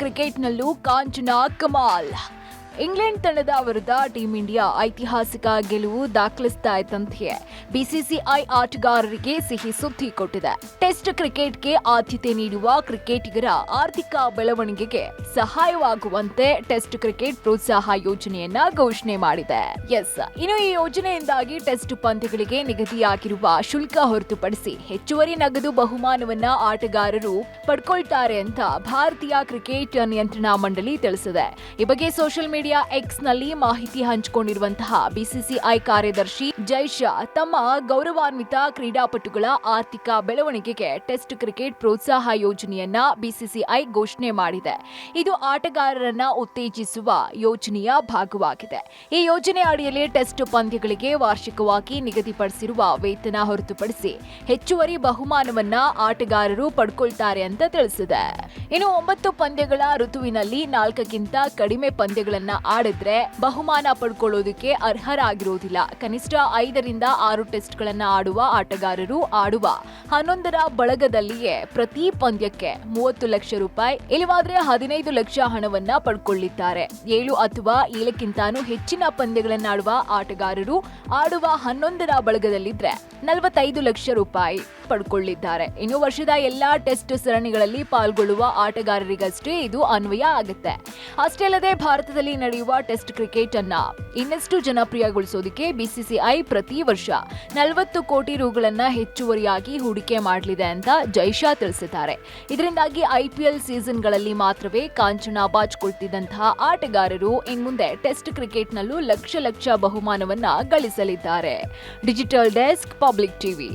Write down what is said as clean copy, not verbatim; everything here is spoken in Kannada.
ಕ್ರಿಕೆಟ್ನಲ್ಲೂ ಕಾಂಚನ ಕಮಾಲ್. ಇಂಗ್ಲೆಂಡ್ ತಂಡದ ವಿರುದ್ಧ ಟೀಂ ಇಂಡಿಯಾ ಐತಿಹಾಸಿಕ ಗೆಲುವು ದಾಖಲಿಸ್ತಾ ಇದ್ದಂತೆಯೇ ಬಿಸಿಸಿಐ ಆಟಗಾರರಿಗೆ ಸಿಹಿ ಸುದ್ದಿ ಕೊಟ್ಟಿದೆ. ಟೆಸ್ಟ್ ಕ್ರಿಕೆಟ್ಗೆ ಆದ್ಯತೆ ನೀಡುವ ಕ್ರಿಕೆಟಿಗರ ಆರ್ಥಿಕ ಬೆಳವಣಿಗೆಗೆ ಸಹಾಯವಾಗುವಂತೆ ಟೆಸ್ಟ್ ಕ್ರಿಕೆಟ್ ಪ್ರೋತ್ಸಾಹ ಯೋಜನೆಯನ್ನ ಘೋಷಣೆ ಮಾಡಿದೆ. ಇನ್ನು ಈ ಯೋಜನೆಯಿಂದಾಗಿ ಟೆಸ್ಟ್ ಪಂದ್ಯಗಳಿಗೆ ನಿಗದಿಯಾಗಿರುವ ಶುಲ್ಕ ಹೊರತುಪಡಿಸಿ ಹೆಚ್ಚುವರಿ ನಗದು ಬಹುಮಾನವನ್ನ ಆಟಗಾರರು ಪಡ್ಕೊಳ್ತಾರೆ ಅಂತ ಭಾರತೀಯ ಕ್ರಿಕೆಟ್ ನಿಯಂತ್ರಣ ಮಂಡಳಿ ತಿಳಿಸಿದೆ. ಈ ಬಗ್ಗೆ ಸೋಷಿಯಲ್ ಮೀಡಿಯಾ ಎಕ್ಸ್ ನಲ್ಲಿ ಮಾಹಿತಿ ಹಂಚಿಕೊಂಡಿರುವಂತಹ ಬಿಸಿಸಿಐ ಕಾರ್ಯದರ್ಶಿ ಜೈಶಾ ತಮ್ಮ ಗೌರವಾನ್ವಿತ ಕ್ರೀಡಾಪಟುಗಳ ಆರ್ಥಿಕ ಬೆಳವಣಿಗೆಗೆ ಟೆಸ್ಟ್ ಕ್ರಿಕೆಟ್ ಪ್ರೋತ್ಸಾಹ ಯೋಜನೆಯನ್ನ ಬಿಸಿಸಿಐ ಘೋಷಣೆ ಮಾಡಿದೆ. ಇದು ಆಟಗಾರರನ್ನ ಉತ್ತೇಜಿಸುವ ಯೋಜನೆಯ ಭಾಗವಾಗಿದೆ. ಈ ಯೋಜನೆ ಅಡಿಯಲ್ಲಿ ಟೆಸ್ಟ್ ಪಂದ್ಯಗಳಿಗೆ ವಾರ್ಷಿಕವಾಗಿ ನಿಗದಿಪಡಿಸಿರುವ ವೇತನ ಹೊರತುಪಡಿಸಿ ಹೆಚ್ಚುವರಿ ಬಹುಮಾನವನ್ನ ಆಟಗಾರರು ಪಡ್ಕೊಳ್ತಾರೆ ಅಂತ ತಿಳಿಸಿದೆ. ಇನ್ನು 9 ಪಂದ್ಯಗಳ ಋತುವಿನಲ್ಲಿ 4ಕ್ಕಿಂತ ಕಡಿಮೆ ಪಂದ್ಯಗಳನ್ನ ಆಡಿದ್ರೆ ಬಹುಮಾನ ಪಡ್ಕೊಳ್ಳೋದಕ್ಕೆ ಅರ್ಹರಾಗಿರೋದಿಲ್ಲ. ಕನಿಷ್ಠ 5ರಿಂದ 6 ಟೆಸ್ಟ್ಗಳನ್ನ ಆಡುವ ಆಟಗಾರರು ಆಡುವ 11ರ ಬಳಗದಲ್ಲಿಯೇ ಪ್ರತಿ ಪಂದ್ಯಕ್ಕೆ 30 ಲಕ್ಷ ರೂಪಾಯಿ ಇಲ್ಲವಾದ್ರೆ 15 ಲಕ್ಷ ಹಣವನ್ನ ಪಡ್ಕೊಳ್ಳಿದ್ದಾರೆ. 7 ಅಥವಾ 7ಕ್ಕಿಂತಾನೂ ಹೆಚ್ಚಿನ ಪಂದ್ಯಗಳನ್ನಾಡುವ ಆಟಗಾರರು ಆಡುವ 11ರ ಬಳಗದಲ್ಲಿದ್ರೆ 45 ಲಕ್ಷ ರೂಪಾಯಿ ಪಡ್ಕೊಳ್ಳಿದ್ದಾರೆ. ಇನ್ನು ವರ್ಷದ ಎಲ್ಲಾ ಟೆಸ್ಟ್ ಸರಣಿಗಳಲ್ಲಿ ಪಾಲ್ಗೊಳ್ಳುವ ಆಟಗಾರರಿಗಷ್ಟೇ ಇದು ಅನ್ವಯ ಆಗುತ್ತೆ. ಅಷ್ಟೇ ಅಲ್ಲದೆ ಭಾರತದಲ್ಲಿ ನಡೆಯುವ ಟೆಸ್ಟ್ ಕ್ರಿಕೆಟ್ ಅನ್ನ ಇನ್ನಷ್ಟು ಜನಪ್ರಿಯಗೊಳಿಸೋದಕ್ಕೆ ಬಿಸಿಸಿಐ ಪ್ರತಿ ವರ್ಷ 40 ಕೋಟಿ ರುಗಳನ್ನ ಹೆಚ್ಚುವರಿಯಾಗಿ ಹೂಡಿಕೆ ಮಾಡಲಿದೆ ಅಂತ ಜೈಶಾ ತಿಳಿಸಿದ್ದಾರೆ. ಇದರಿಂದಾಗಿ ಐಪಿಎಲ್ ಸೀಸನ್ಗಳಲ್ಲಿ ಮಾತ್ರವೇ ಕಾಂಚನ ಬಾಚಿಕೊಳ್ತಿದ್ದಂತಹ ಆಟಗಾರರು ಇನ್ಮುಂದೆ ಟೆಸ್ಟ್ ಕ್ರಿಕೆಟ್ನಲ್ಲೂ ಲಕ್ಷ ಲಕ್ಷ ಬಹುಮಾನವನ್ನ ಗಳಿಸಲಿದ್ದಾರೆ. Digital desk, Public TV.